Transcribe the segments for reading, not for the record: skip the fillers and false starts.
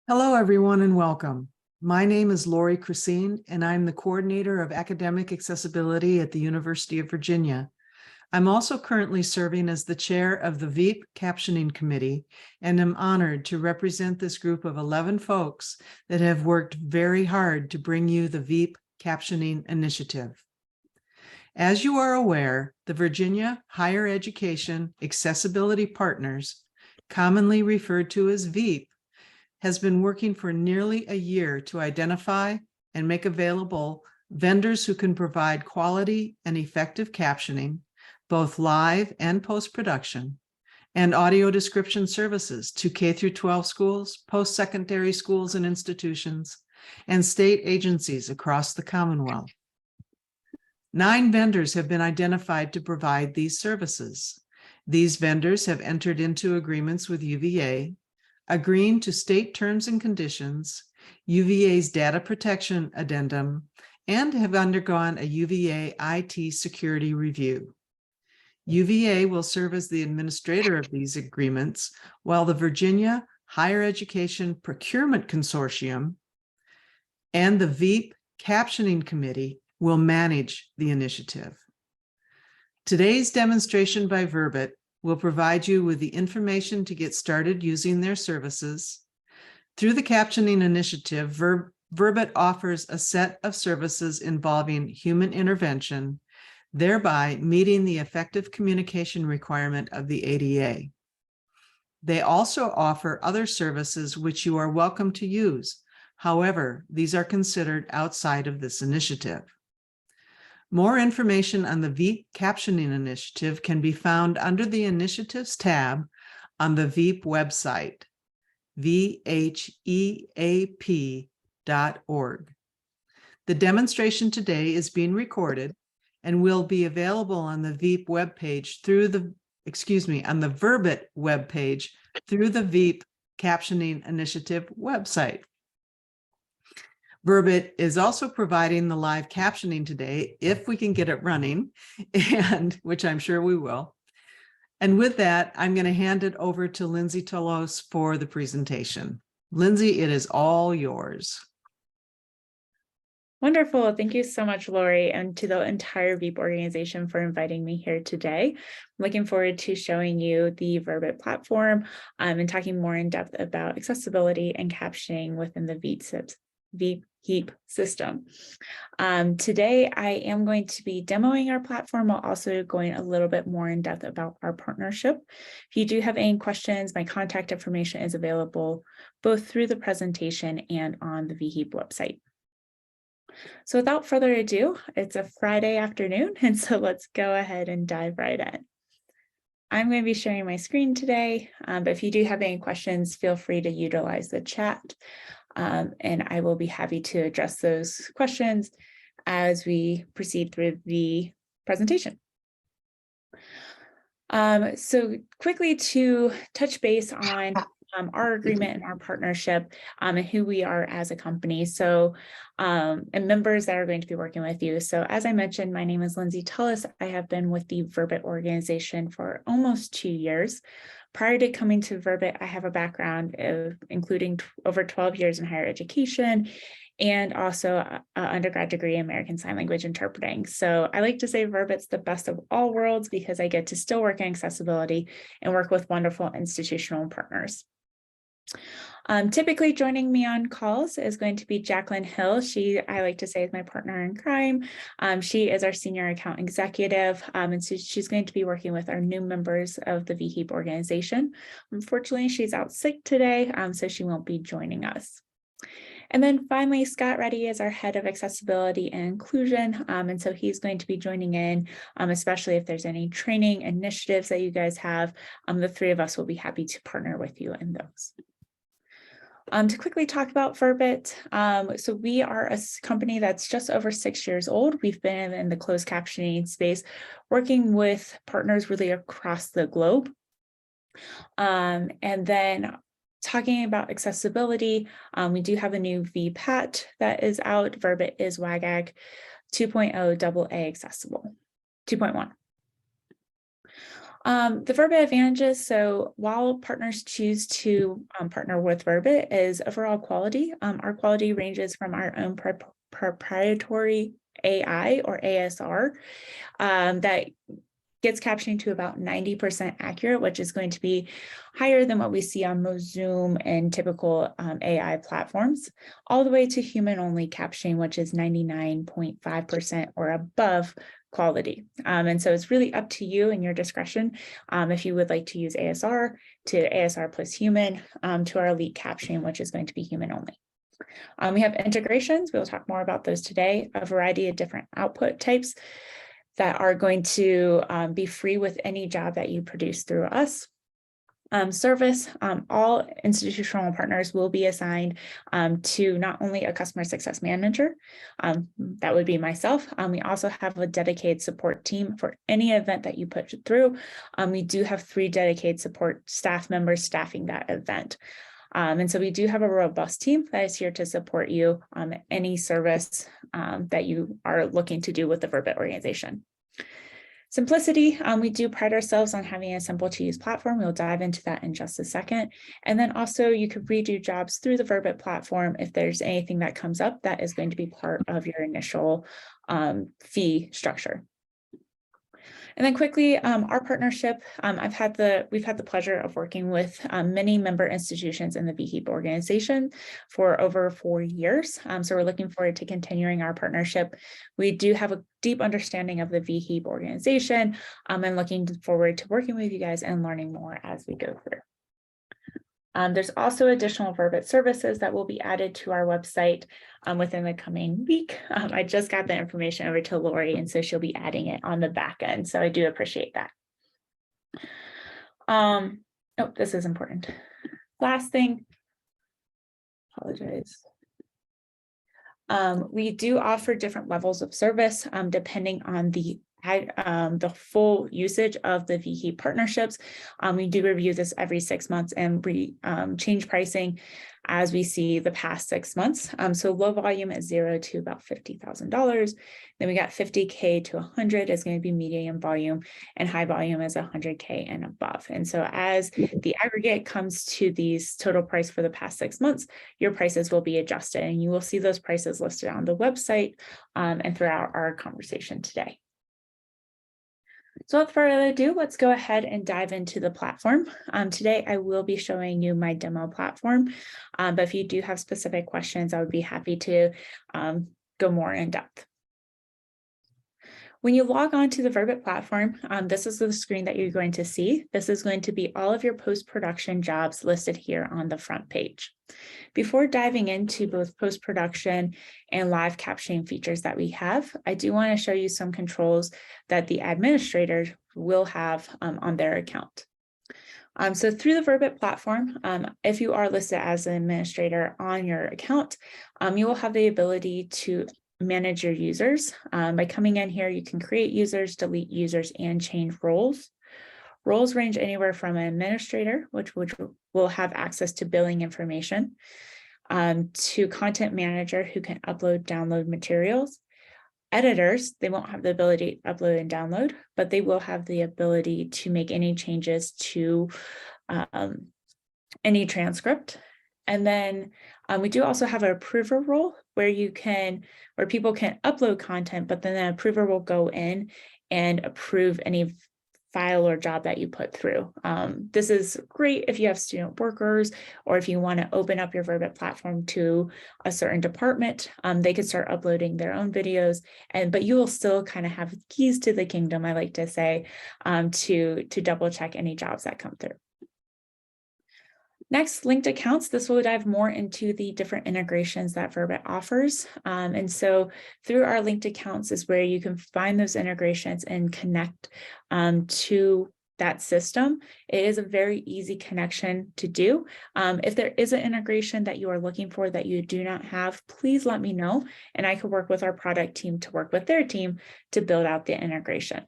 Hello, everyone, and welcome. My name is Lori Christine, and I'm the Coordinator of Academic Accessibility at the University of Virginia. I'm also currently serving as the chair of the Veep Captioning Committee, and am honored to represent this group of 11 folks that have worked very hard to bring you the Veep Captioning Initiative. As you are aware, the Virginia Higher Education Accessibility Partners, commonly referred to as Veep, has been working for nearly a year to identify and make available vendors who can provide quality and effective captioning, both live and post-production, and audio description services to K-12 schools, post-secondary schools and institutions, and state agencies across the Commonwealth. 9 vendors have been identified to provide these services. These vendors have entered into agreements with UVA, agreeing to state terms and conditions, UVA's data protection addendum, and have undergone a UVA IT security review. UVA will serve as the administrator of these agreements, while the Virginia Higher Education Procurement Consortium and the Veep Captioning Committee will manage the initiative. Today's demonstration by Verbit will provide you with the information to get started using their services. Through the Captioning Initiative, Verbit offers a set of services involving human intervention, thereby meeting the effective communication requirement of the ADA. They also offer other services which you are welcome to use. However, these are considered outside of this initiative. More information on the Veep Captioning Initiative can be found under the Initiatives tab on the Veep website, vheap.org. The demonstration today is being recorded and will be available on the Veep webpage through the, on the Verbit webpage through the Veep Captioning Initiative website. Verbit is also providing the live captioning today, if we can get it running, and which I'm sure we will. And with that, I'm going to hand it over to Lindsay Tolos for the presentation. Lindsay, it is all yours. Wonderful. Thank you so much, Lori, and to the entire Veep organization for inviting me here today. I'm looking forward to showing you the Verbit platform and talking more in depth about accessibility and captioning within the Veep HEAP system. Today, I am going to be demoing our platform while also going a little bit more in depth about our partnership. If you do have any questions, my contact information is available both through the presentation and on the VHEAP website. So without further ado, it's a Friday afternoon, and so let's go ahead and dive right in. I'm going to be sharing my screen today, but if you do have any questions, feel free to utilize the chat. And I will be happy to address those questions as we proceed through the presentation. So quickly to touch base on our agreement and our partnership and who we are as a company. So, and members that are going to be working with you. So as I mentioned, my name is Lindsay Tullis. I have been with the Verbit organization for almost 2 years. Prior to coming to Verbit, I have a background of including over 12 years in higher education and also an undergrad degree in American Sign Language interpreting. So I like to say Verbit's the best of all worlds because I get to still work in accessibility and work with wonderful institutional partners. Typically joining me on calls is going to be Jacqueline Hill. I like to say, is my partner in crime. She is our senior account executive, and so she's going to be working with our new members of the VHEAP organization. Unfortunately, she's out sick today, so she won't be joining us. And then finally, Scott Reddy is our head of accessibility and inclusion. And so he's going to be joining in, especially if there's any training initiatives that you guys have. The three of us will be happy to partner with you in those. To quickly talk about Verbit, so we are a company that's just over 6 years old. We've been in the closed captioning space, working with partners really across the globe. And then talking about accessibility, we do have a new VPAT that is out. Verbit is WCAG 2.0 AA accessible, 2.1. The Verbit advantages. So while partners choose to partner with Verbit is overall quality. Our quality ranges from our own proprietary AI or ASR that gets captioning to about 90% accurate, which is going to be higher than what we see on most Zoom and typical AI platforms, all the way to human-only captioning, which is 99.5% or above quality. And so it's really up to you and your discretion if you would like to use ASR to ASR plus human to our elite captioning, which is going to be human only. We have integrations. We'll talk more about those today, a variety of different output types that are going to be free with any job that you produce through us. Service, all institutional partners will be assigned to not only a customer success manager, that would be myself. We also have a dedicated support team for any event that you put through. We do have 3 dedicated support staff members staffing that event. And so we do have a robust team that is here to support you on any service that you are looking to do with the Verbit organization. Simplicity, we do pride ourselves on having a simple to use platform. We'll dive into that in just a second. And then also you could redo jobs through the Verbit platform if there's anything that comes up that is going to be part of your initial fee structure. And then quickly, our partnership, we've had the pleasure of working with many member institutions in the VHEAP organization for over 4 years. So we're looking forward to continuing our partnership. We do have a deep understanding of the VHEAP organization and looking forward to working with you guys and learning more as we go through. There's also additional Verbit services that will be added to our website within the coming week. I just got the information over to Lori, and so she'll be adding it on the back end. So I do appreciate that. Oh, this is important. Last thing, apologize. We do offer different levels of service depending on the full usage of the VHEAP partnerships. We do review this every 6 months and change pricing as we see the past 6 months. So low volume is $0 to about $50,000. Then we got 50K to 100 is going to be medium volume, and high volume is 100K and above. And so as the aggregate comes to these total price for the past 6 months, your prices will be adjusted, and you will see those prices listed on the website and throughout our conversation today. So without further ado, let's go ahead and dive into the platform. Today, I will be showing you my demo platform, but if you do have specific questions, I would be happy to go more in depth. When you log on to the Verbit platform, this is the screen that you're going to see. This is going to be all of your post-production jobs listed here on the front page. Before diving into both post-production and live captioning features that we have, I do want to show you some controls that the administrators will have on their account. So through the Verbit platform, if you are listed as an administrator on your account, you will have the ability to manage your users. By coming in here, you can create users, delete users, and change roles. Roles range anywhere from an administrator, which will have access to billing information, to content manager who can upload, download materials. Editors, they won't have the ability to upload and download, but they will have the ability to make any changes to any transcript. And then we do also have an approver role where people can upload content, but then the approver will go in and approve any file or job that you put through. This is great if you have student workers or if you want to open up your Verbit platform to a certain department. They could start uploading their own videos, but you will still kind of have keys to the kingdom, I like to say, to double check any jobs that come through. Next, linked accounts. This will dive more into the different integrations that Verbit offers. And so through our linked accounts is where you can find those integrations and connect to that system. It is a very easy connection to do. If there is an integration that you are looking for that you do not have, please let me know, and I can work with our product team to work with their team to build out the integration.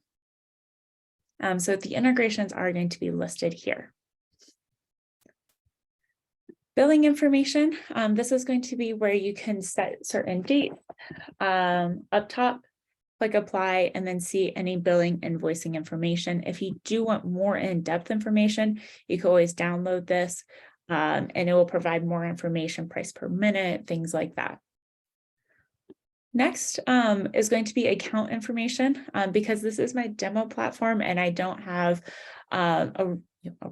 So the integrations are going to be listed here. Billing information, this is going to be where you can set certain dates up top. click apply, and then see any billing invoicing information. If you do want more in-depth information, you can always download this, and it will provide more information, price per minute, things like that. Next is going to be account information, because this is my demo platform and I don't have a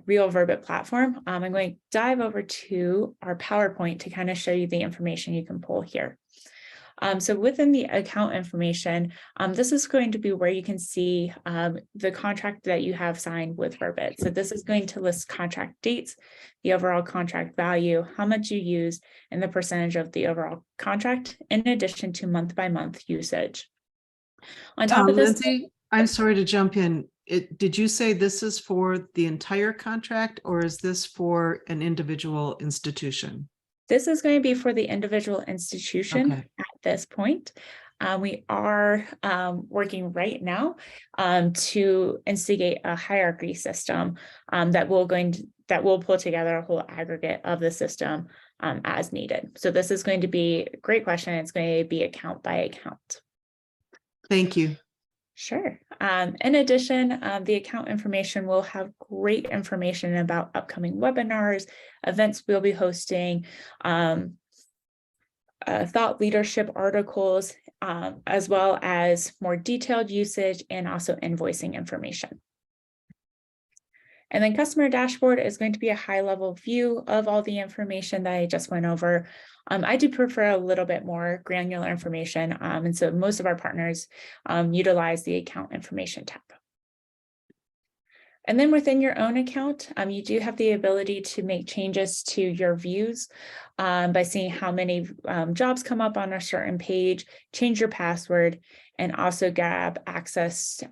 real Verbit platform. I'm going to dive over to our PowerPoint to kind of show you the information you can pull here. So within the account information, this is going to be where you can see the contract that you have signed with Verbit. So this is going to list contract dates, the overall contract value, how much you used, and the percentage of the overall contract, in addition to month-by-month usage. On top of this, Lindsay, I'm sorry to jump in. Did you say this is for the entire contract, or is this for an individual institution? this is going to be for the individual institution Okay. at this point. We are working right now to instigate a hierarchy system that will pull together a whole aggregate of the system as needed. So this is going to be a great question. It's going to be account by account. Thank you. Sure. In addition, the account information will have great information about upcoming webinars, events we'll be hosting, thought leadership articles, as well as more detailed usage and also invoicing information. And then customer dashboard is going to be a high-level view of all the information that I just went over. I do prefer a little bit more granular information, and so most of our partners utilize the account information tab. And then within your own account, you do have the ability to make changes to your views by seeing how many jobs come up on a certain page, change your password, and also grab access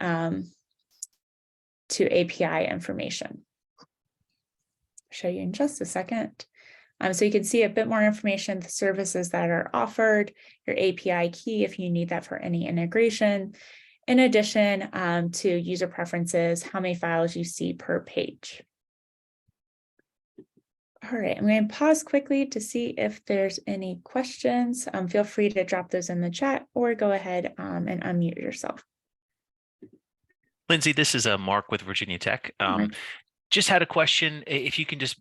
to API information. I'll show you in just a second. So you can see a bit more information, the services that are offered, your API key if you need that for any integration, in addition to user preferences, how many files you see per page. All right, I'm going to pause quickly to see if there's any questions. Feel free to drop those in the chat or go ahead and unmute yourself. Lindsay, this is Mark with Virginia Tech. Just had a question. If you can just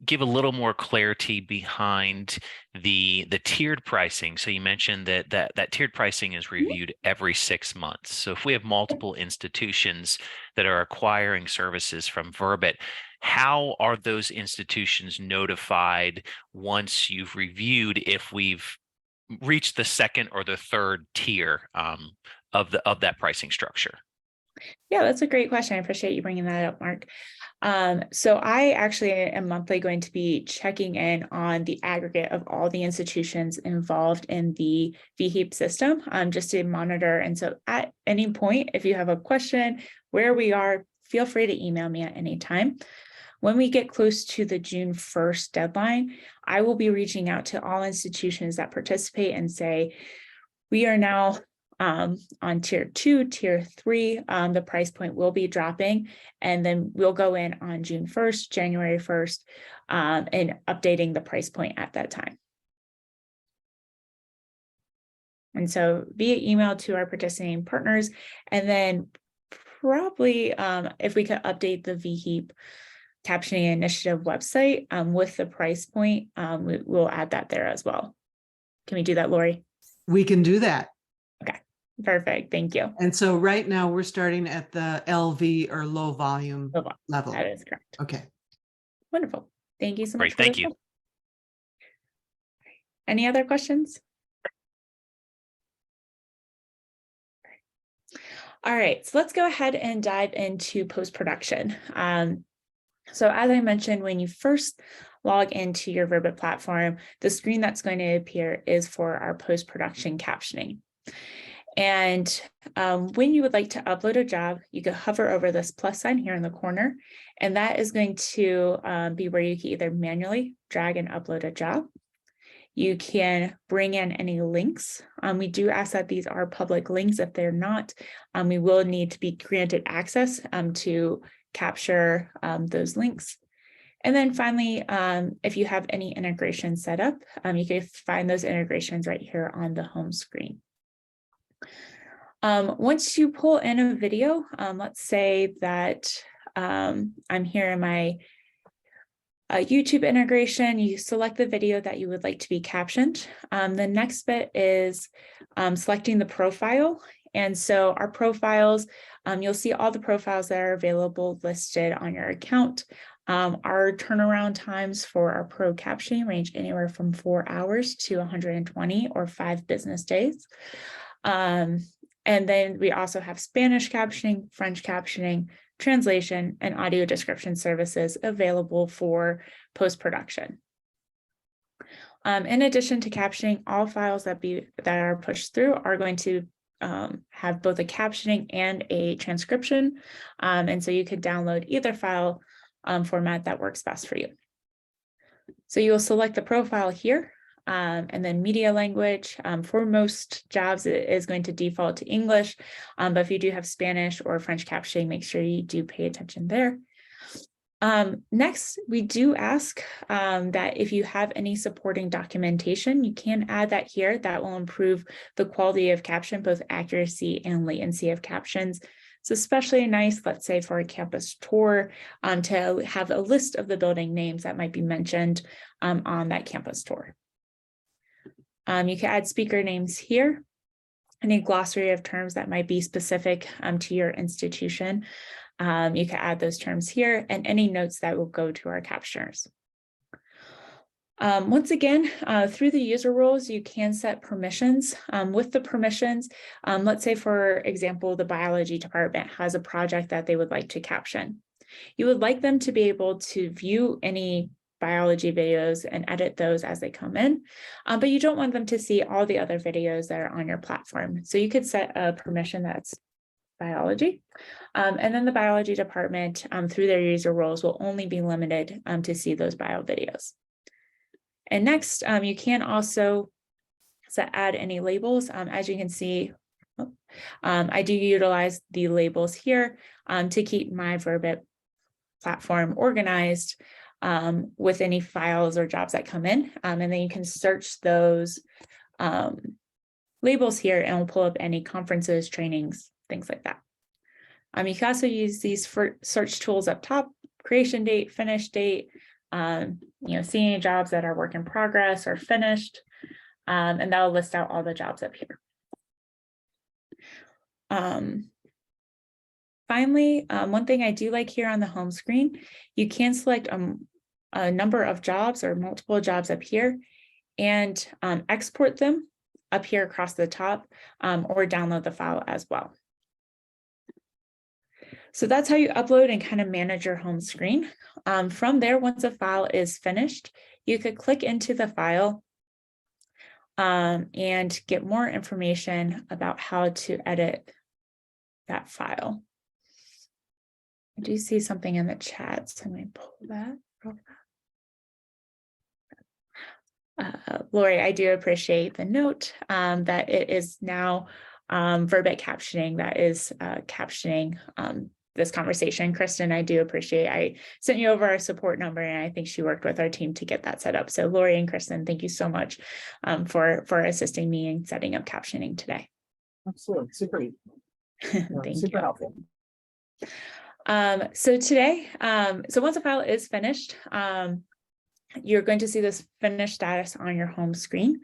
give a little more clarity behind the tiered pricing. So you mentioned that tiered pricing is reviewed every 6 months. So if we have multiple institutions that are acquiring services from Verbit, how are those institutions notified once you've reviewed if we've reached the second or the third tier of that pricing structure? Yeah, that's a great question. I appreciate you bringing that up, Mark. So I actually am monthly going to be checking in on the aggregate of all the institutions involved in the VHEAP system, just to monitor. And so at any point, if you have a question where we are, feel free to email me at any time. When we get close to the June 1st deadline, I will be reaching out to all institutions that participate and say, we are now on tier 2, tier 3, the price point will be dropping, and then we'll go in on June 1st, January 1st, and updating the price point at that time. And so via email to our participating partners, and then probably if we could update the VHEAP captioning initiative website with the price point, we'll add that there as well. Can we do that, Lori? We can do that. Okay, perfect. Thank you. And so right now we're starting at the LV or low volume level. That is correct. Okay. Wonderful. Thank you so much. Great. Thank you. Any other questions? All right, so let's go ahead and dive into post-production. So as I mentioned, when you first log into your Verbit platform, the screen that's going to appear is for our post-production captioning. And when you would like to upload a job, you can hover over this plus sign here in the corner, and that is going to be where you can either manually drag and upload a job. You can bring in any links. We do ask that these are public links. If they're not, we will need to be granted access to capture those links. And then finally, if you have any integrations set up, you can find those integrations right here on the home screen. Once you pull in a video, let's say that I'm here in my YouTube integration, you select the video that you would like to be captioned. The next bit is selecting the profile. And so our profiles, you'll see all the profiles that are available listed on your account. Our turnaround times for our pro captioning range anywhere from 4 hours to 120 or 5 business days. And then we also have Spanish captioning, French captioning, translation, and audio description services available for post-production. In addition to captioning, all files that are pushed through are going to have both a captioning and a transcription. And so you could download either file format that works best for you. So you'll select the profile here. And then media language, for most jobs, it is going to default to English. But if you do have Spanish or French captioning, make sure you do pay attention there. Next, we do ask that if you have any supporting documentation, you can add that here. That will improve the quality of caption, both accuracy and latency of captions. It's especially nice, let's say, for a campus tour, to have a list of the building names that might be mentioned on that campus tour. You can add speaker names here, any glossary of terms that might be specific to your institution. You can add those terms here and any notes that will go to our captioners. Once again, through the user roles, you can set permissions. With the permissions, let's say, for example, the biology department has a project that they would like to caption. You would like them to be able to view any biology videos and edit those as they come in, but you don't want them to see all the other videos that are on your platform. So you could set a permission that's biology, and then the biology department, through their user roles, will only be limited to see those bio videos. And next, you can also add any labels. As you can see, I do utilize the labels here to keep my Verbit platform organized with any files or jobs that come in. And then you can search those labels here and we'll pull up any conferences, trainings, things like that. You can also use these for search tools up top: creation date, finish date, see any jobs that are work in progress or finished, and that'll list out all the jobs up here. Finally, one thing I do like here on the home screen, you can select a number of jobs or multiple jobs up here and export them up here across the top, or download the file as well. So that's how you upload and kind of manage your home screen. From there, once a file is finished, you could click into the file and get more information about how to edit that file. I do see something in the chat, so I'm going to pull that. Lori, I do appreciate the note that it is now Verbit captioning that is captioning this conversation. Kristen, I do appreciate, I sent you over our support number and I think she worked with our team to get that set up. So Lori and Kristen, thank you so much for assisting me in setting up captioning today. Absolutely, super. Thank super you. helpful. So today, so once a file is finished, you're going to see this finished status on your home screen.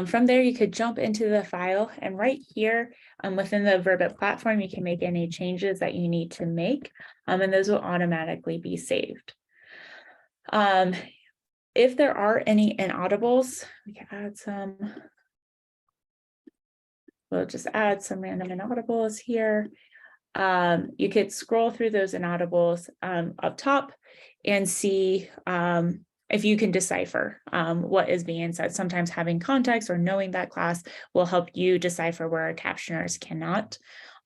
From there, you could jump into the file, and right here within the Verbit platform, you can make any changes that you need to make, and those will automatically be saved. If there are any inaudibles, we can add some. We'll just add some random inaudibles here. You could scroll through those inaudibles up top and see if you can decipher what is being said. Sometimes having context or knowing that class will help you decipher where our captioners cannot.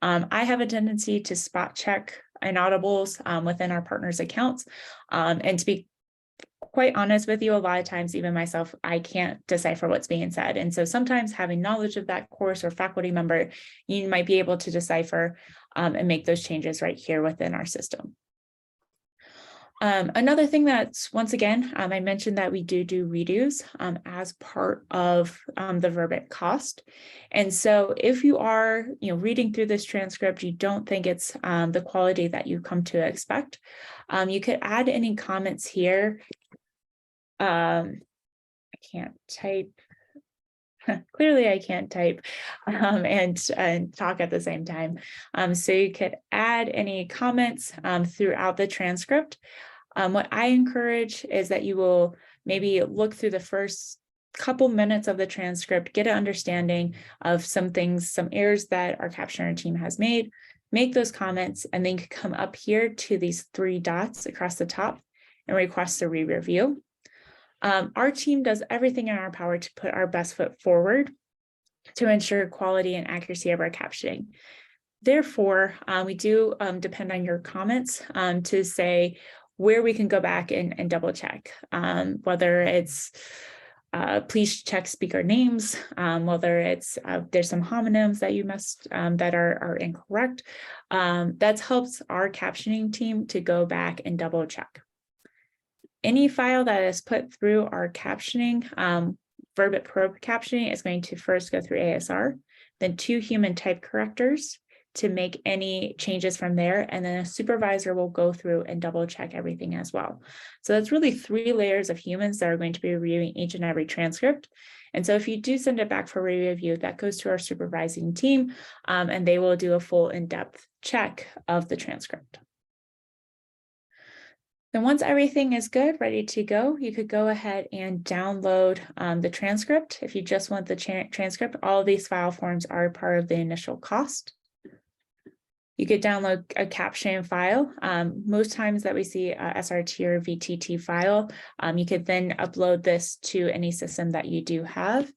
I have a tendency to spot check inaudibles within our partners' accounts. And to be quite honest with you, a lot of times, even myself, I can't decipher what's being said. And so sometimes having knowledge of that course or faculty member, you might be able to decipher and make those changes right here within our system. Another thing that's, once again, I mentioned that we do redos as part of the Verbit cost. And so if you are, reading through this transcript, you don't think it's the quality that you come to expect, you could add any comments here. I can't type. Clearly I can't type and talk at the same time. So you could add any comments throughout the transcript. What I encourage is that you will maybe look through the first couple minutes of the transcript, get an understanding of some things, some errors that our captioner team has made, make those comments, and then you can come up here to these 3 dots across the top and request a re-review. Our team does everything in our power to put our best foot forward to ensure quality and accuracy of our captioning. Therefore, we do depend on your comments to say where we can go back and double check, whether it's please check speaker names, whether it's there's some homonyms that you must that are incorrect. That helps our captioning team to go back and double check. Any file that is put through our captioning, Verbit Pro captioning is going to first go through ASR, then 2 human type correctors to make any changes from there, and then a supervisor will go through and double check everything as well. So that's really 3 layers of humans that are going to be reviewing each and every transcript. And so if you do send it back for re-review, that goes to our supervising team, and they will do a full in-depth check of the transcript. Then once everything is good, ready to go, you could go ahead and download the transcript. If you just want the transcript, all of these file forms are part of the initial cost. You could download a caption file. Most times that we see a SRT or VTT file, you could then upload this to any system that you do have.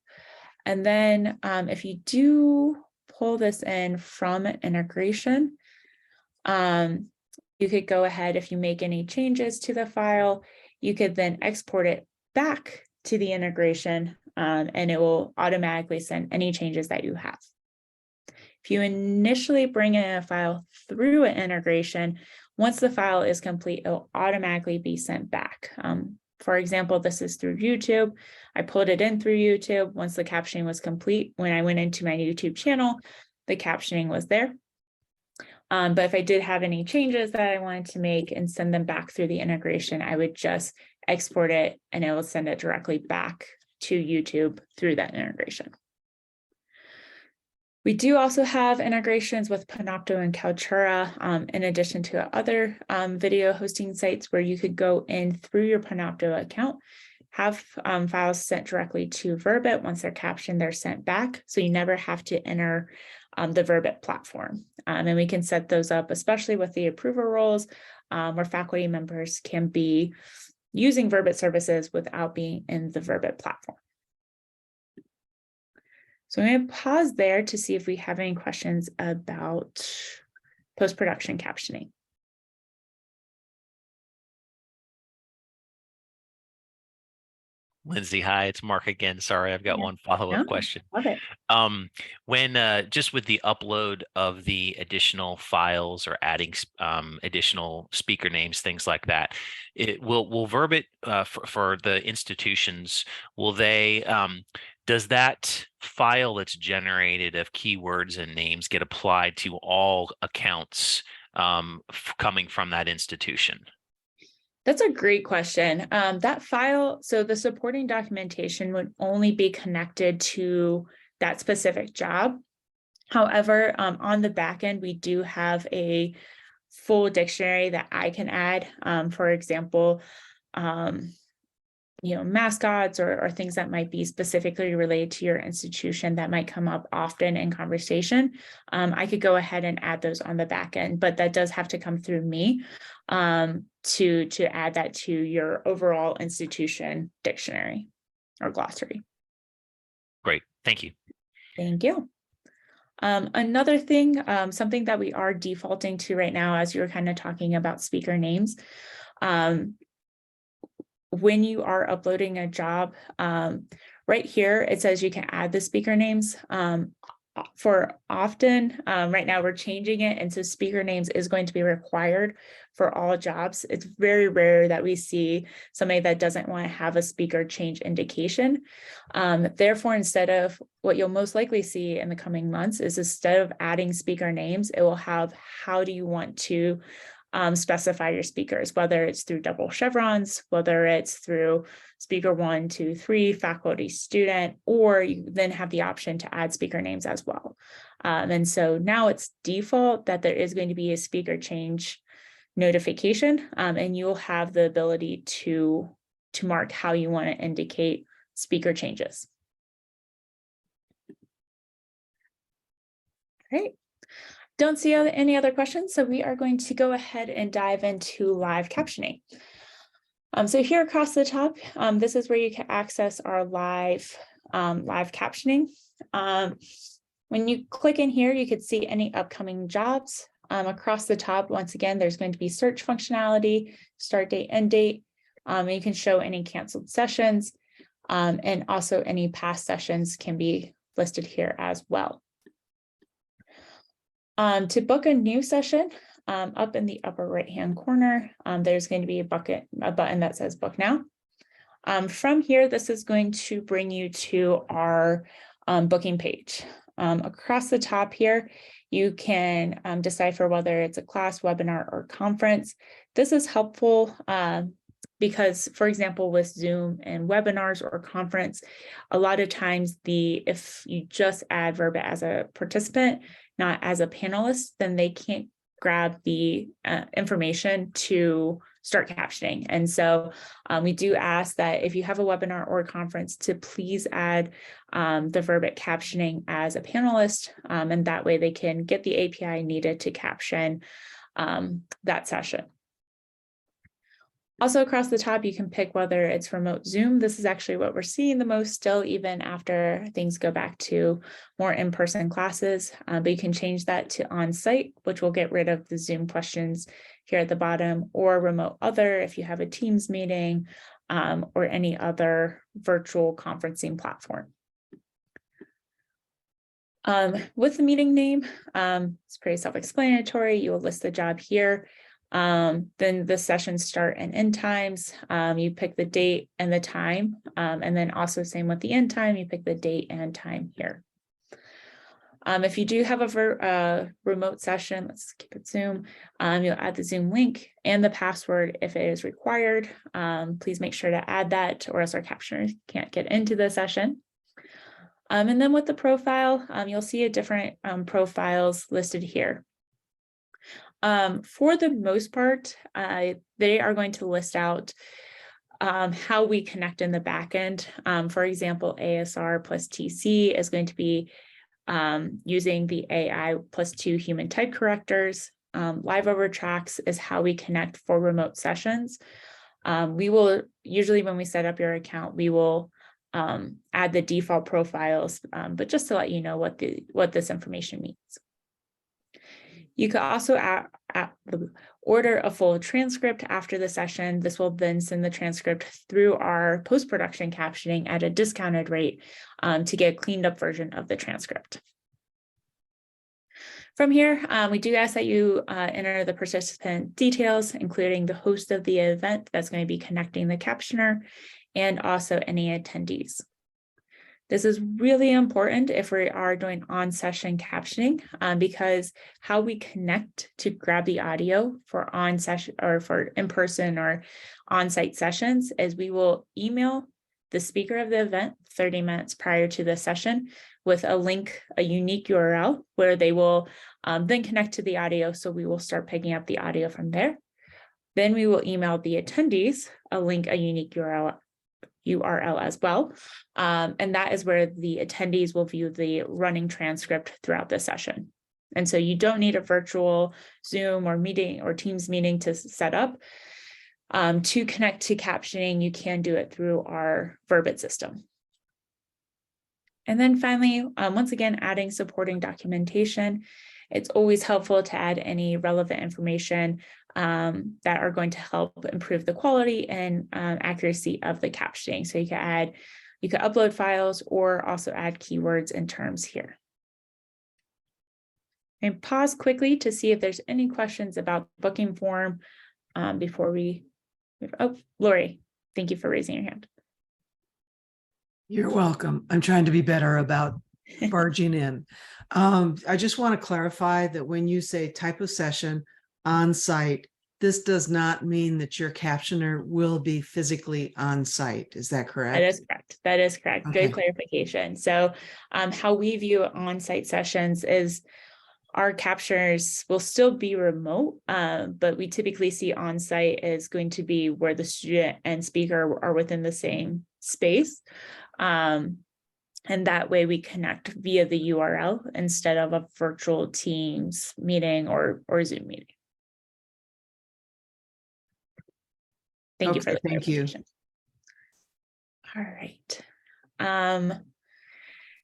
And then if you do pull this in from an integration, you could go ahead, if you make any changes to the file, you could then export it back to the integration and it will automatically send any changes that you have. If you initially bring in a file through an integration, once the file is complete, it'll automatically be sent back. For example, this is through YouTube. I pulled it in through YouTube. Once the captioning was complete, when I went into my YouTube channel, the captioning was there. But if I did have any changes that I wanted to make and send them back through the integration, I would just export it and it will send it directly back to YouTube through that integration. We do also have integrations with Panopto and Kaltura, in addition to other video hosting sites where you could go in through your Panopto account, have files sent directly to Verbit. Once they're captioned, they're sent back. So you never have to enter the Verbit platform. And we can set those up, especially with the approver roles, where faculty members can be using Verbit services without being in the Verbit platform. So I'm going to pause there to see if we have any questions about post-production captioning. Lindsay, hi, it's Mark again. Sorry, I've got one follow-up question. Okay. When just with the upload of the additional files or adding additional speaker names, things like that, will Verbit for the institutions, will they does that file that's generated of keywords and names get applied to all accounts coming from that institution? That's a great question. That file, so the supporting documentation would only be connected to that specific job. However, on the back end, we do have a full dictionary that I can add. For example, mascots or things that might be specifically related to your institution that might come up often in conversation. I could go ahead and add those on the back end, but that does have to come through me to add that to your overall institution dictionary or glossary. Great, thank you. Thank you. Another thing, something that we are defaulting to right now, as you were kind of talking about speaker names, when you are uploading a job, right here, it says you can add the speaker names. for often. Right now we're changing it, and so speaker names is going to be required for all jobs. It's very rare that we see somebody that doesn't want to have a speaker change indication. Therefore, instead of what you'll most likely see in the coming months is, instead of adding speaker names, it will have how do you want to specify your speakers, whether it's through double chevrons, whether it's through speaker 1, 2, 3, faculty, student, or you then have the option to add speaker names as well. And so now it's default that there is going to be a speaker change notification, and you'll have the ability to mark how you want to indicate speaker changes. Great. Don't see any other questions, so we are going to go ahead and dive into live captioning. So here across the top, this is where you can access our live captioning. When you click in here, you could see any upcoming jobs. Across the top, once again, there's going to be search functionality, start date, end date. You can show any canceled sessions, and also any past sessions can be listed here as well. To book a new session, up in the upper right-hand corner, there's going to be a button that says book now. From here, this is going to bring you to our booking page. Across the top here, you can decipher whether it's a class, webinar, or conference. This is helpful because, for example, with Zoom and webinars or conference, a lot of times if you just add Verbit as a participant, not as a panelist, then they can't grab the information to start captioning. And so we do ask that if you have a webinar or a conference, to please add the Verbit captioning as a panelist, and that way they can get the API needed to caption that session. Also across the top, you can pick whether it's remote Zoom. This is actually what we're seeing the most still, even after things go back to more in-person classes, but you can change that to on-site, which will get rid of the Zoom questions here at the bottom, or remote other if you have a Teams meeting or any other virtual conferencing platform. With the meeting name, it's pretty self-explanatory. You will list the job here. Then the session start and end times, you pick the date and the time, and then also same with the end time, you pick the date and time here. If you do have a remote session, let's keep it Zoom, you'll add the Zoom link and the password if it is required. Please make sure to add that, or else our captioners can't get into the session. And then with the profile, you'll see a different profiles listed here. For the most part, they are going to list out how we connect in the backend. For example, ASR plus TC is going to be using the AI plus 2 human type correctors. Live over tracks is how we connect for remote sessions. We will usually, when we set up your account, we will add the default profiles, but just to let you know what this information means. You could also order a full transcript after the session. This will then send the transcript through our post-production captioning at a discounted rate to get a cleaned up version of the transcript. From here, we do ask that you enter the participant details, including the host of the event that's going to be connecting the captioner, and also any attendees. This is really important if we are doing on-session captioning, because how we connect to grab the audio for on-session or for in-person or on-site sessions is we will email the speaker of the event 30 minutes prior to the session with a link, a unique URL, where they will then connect to the audio. So we will start picking up the audio from there. Then we will email the attendees a link, a unique URL as well. And that is where the attendees will view the running transcript throughout the session. And so you don't need a virtual Zoom or meeting or Teams meeting to set up. To connect to captioning, you can do it through our Verbit system. And then finally, once again, adding supporting documentation. It's always helpful to add any relevant information that are going to help improve the quality and accuracy of the captioning. So you can upload files or also add keywords and terms here. And pause quickly to see if there's any questions about the booking form before we, oh, Lori, thank you for raising your hand. You're welcome. I'm trying to be better about barging in. I just want to clarify that when you say type of session on site, this does not mean that your captioner will be physically on site. Is that correct? That is correct. That is correct. Okay. Good clarification. So how we view on-site sessions is our captioners will still be remote, but we typically see on-site is going to be where the student and speaker are within the same space. And that way we connect via the URL instead of a virtual Teams meeting or Zoom meeting. Thank you for the clarification. All right.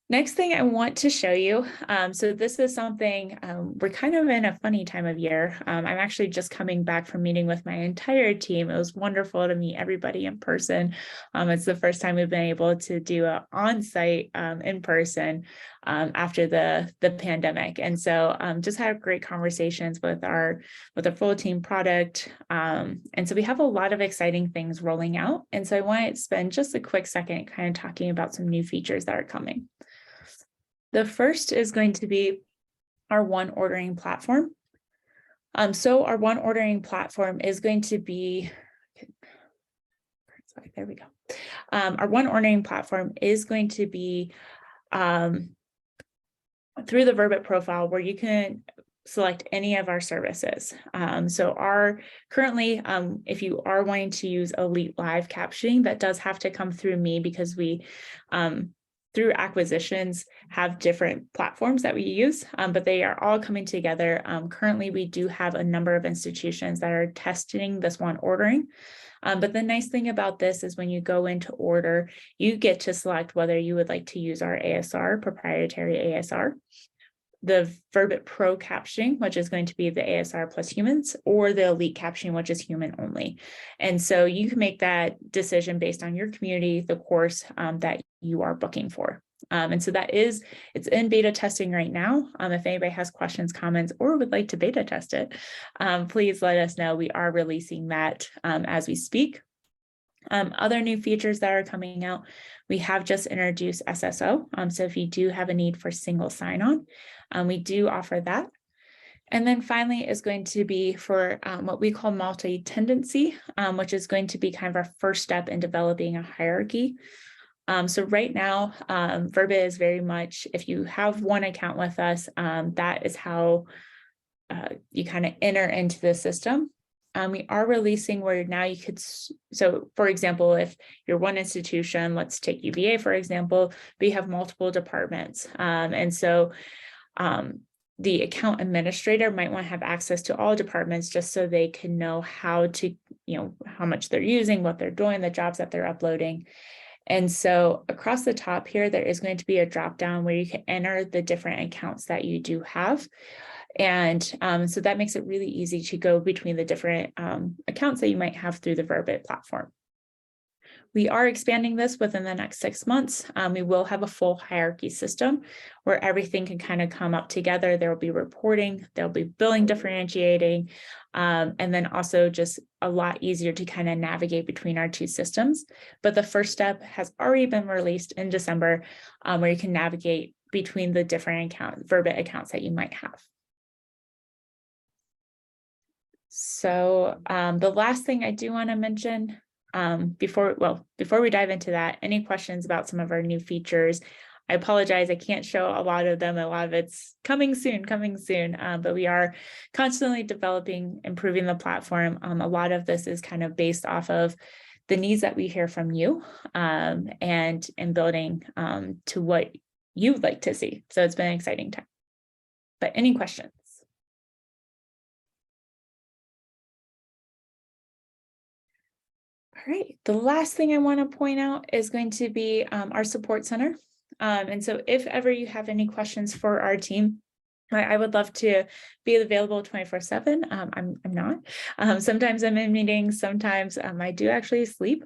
Next thing I want to show you, so this is something, we're kind of in a funny time of year. I'm actually just coming back from meeting with my entire team. It was wonderful to meet everybody in person. It's the first time we've been able to do an on-site in person after the pandemic. And so just had great conversations with our full team product. And so we have a lot of exciting things rolling out. And so I want to spend just a quick second kind of talking about some new features that are coming. The first is going to be our one ordering platform. So our one ordering platform is going to be, sorry, there we go. Our one ordering platform is going to be through the Verbit profile where you can select any of our services. So currently, if you are wanting to use Elite Live captioning, that does have to come through me because we, through acquisitions, have different platforms that we use, but they are all coming together. Currently, we do have a number of institutions that are testing this one ordering. But the nice thing about this is when you go into order, you get to select whether you would like to use our ASR, proprietary ASR, the Verbit Pro captioning, which is going to be the ASR plus humans, or the Elite captioning, which is human only. And so you can make that decision based on your community, the course that you are booking for. And so it's in beta testing right now. If anybody has questions, comments, or would like to beta test it, please let us know. We are releasing that as we speak. Other new features that are coming out, we have just introduced SSO. So if you do have a need for single sign-on, we do offer that. And then finally is going to be for what we call multi-tendency, which is going to be kind of our first step in developing a hierarchy. So right now, Verbit is very much, if you have one account with us, that is how you kind of enter into the system. We are releasing where now you could, so for example, if you're one institution, let's take UVA, for example, we have multiple departments. And so the account administrator might want to have access to all departments just so they can know how to, how much they're using, what they're doing, the jobs that they're uploading. And so across the top here, there is going to be a drop down where you can enter the different accounts that you do have. And so that makes it really easy to go between the different accounts that you might have through the Verbit platform. We are expanding this within the next 6 months. We will have a full hierarchy system where everything can kind of come up together. There will be reporting, there'll be billing differentiating, and then also just a lot easier to kind of navigate between our two systems. But the first step has already been released in December, where you can navigate between the different Verbit accounts that you might have. So the last thing I do want to mention before we dive into that, any questions about some of our new features? I apologize, I can't show a lot of them. A lot of it's coming soon, but we are constantly developing, improving the platform. A lot of this is kind of based off of the needs that we hear from you and building to what you'd like to see. So it's been an exciting time. But any questions? All right, the last thing I want to point out is going to be our support center. And so if ever you have any questions for our team, I would love to be available 24/7. I'm not. Sometimes I'm in meetings, sometimes I do actually sleep.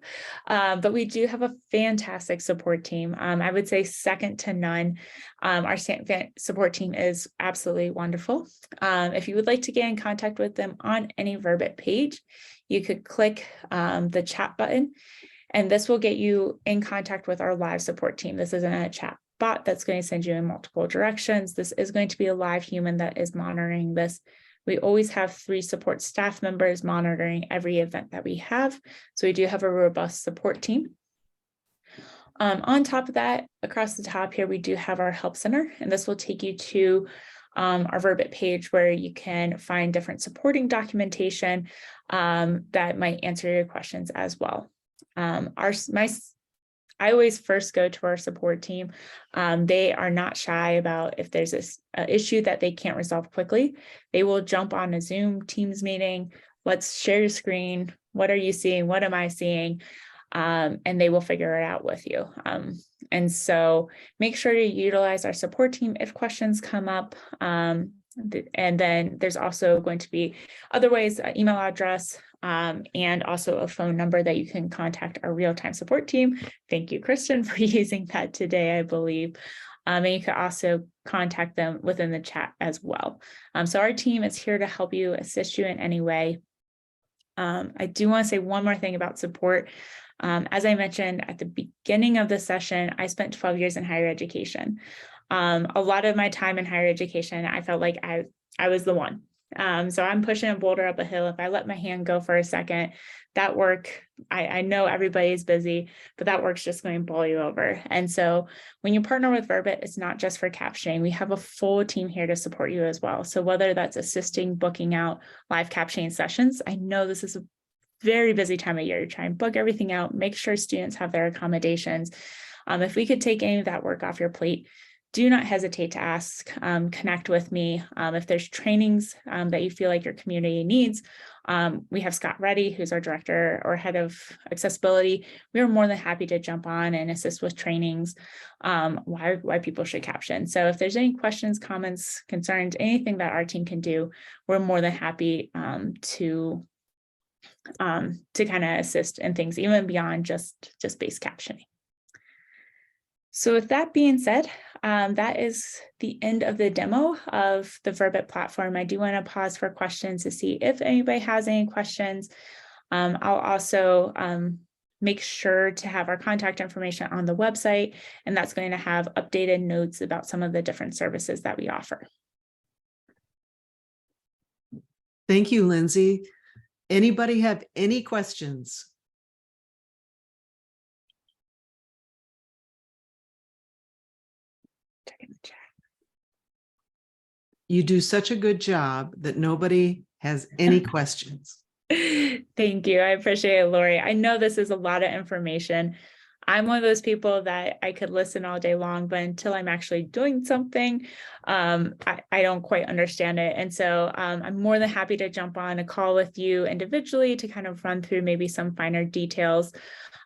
But we do have a fantastic support team. I would say second to none. Our support team is absolutely wonderful. If you would like to get in contact with them on any Verbit page, you could click the chat button, and this will get you in contact with our live support team. This isn't a chat bot that's going to send you in multiple directions. This is going to be a live human that is monitoring this. We always have 3 support staff members monitoring every event that we have. So we do have a robust support team. On top of that, across the top here, we do have our help center, and this will take you to our Verbit page where you can find different supporting documentation that might answer your questions as well. I always first go to our support team. They are not shy about if there's an issue that they can't resolve quickly. They will jump on a Zoom Teams meeting. Let's share your screen. What are you seeing? What am I seeing? And they will figure it out with you. And so make sure to utilize our support team if questions come up. And then there's also going to be other ways, email address, and also a phone number that you can contact our real-time support team. Thank you, Kristen, for using that today, I believe. And you can also contact them within the chat as well. So our team is here to help you, assist you in any way. I do want to say one more thing about support. As I mentioned at the beginning of the session, I spent 12 years in higher education. A lot of my time in higher education, I felt like I was the one. So I'm pushing a boulder up a hill. If I let my hand go for a second, that work, I know everybody's busy, but that work's just going to bowl you over. And so when you partner with Verbit, it's not just for captioning. We have a full team here to support you as well. So whether that's assisting, booking out live captioning sessions, I know this is a very busy time of year to try and book everything out, make sure students have their accommodations. If we could take any of that work off your plate, do not hesitate to ask, connect with me. If there's trainings that you feel like your community needs, we have Scott Reddy, who's our director or head of accessibility. We are more than happy to jump on and assist with trainings, why people should caption. So if there's any questions, comments, concerns, anything that our team can do, we're more than happy to kind of assist in things even beyond just base captioning. So with that being said, that is the end of the demo of the Verbit platform. I do want to pause for questions to see if anybody has any questions. I'll also make sure to have our contact information on the website, and that's going to have updated notes about some of the different services that we offer. Thank you, Lindsay. Anybody have any questions? You do such a good job that nobody has any questions. Thank you. I appreciate it, Lori. I know this is a lot of information. I'm one of those people that I could listen all day long, but until I'm actually doing something, I don't quite understand it. And so I'm more than happy to jump on a call with you individually to kind of run through maybe some finer details.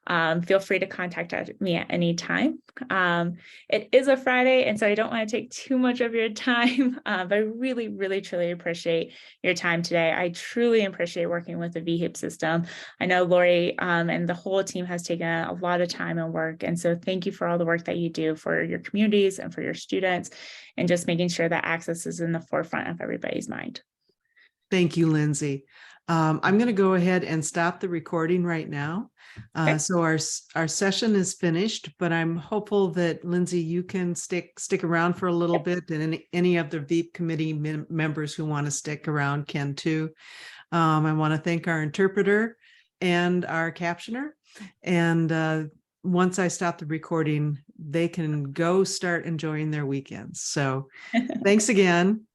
Feel free to contact me at any time. It is a Friday, and so I don't want to take too much of your time, but I really, really, truly appreciate your time today. I truly appreciate working with the VHIP system. I know Lori and the whole team has taken a lot of time and work, and so thank you for all the work that you do for your communities and for your students, and just making sure that access is in the forefront of everybody's mind. Thank you, Lindsay. I'm going to go ahead and stop the recording right now. Okay. So our session is finished, but I'm hopeful that Lindsay, you can stick around for a little bit, and any of the VEEP committee members who want to stick around can too. I want to thank our interpreter and our captioner. And once I stop the recording, they can go start enjoying their weekends. So thanks again.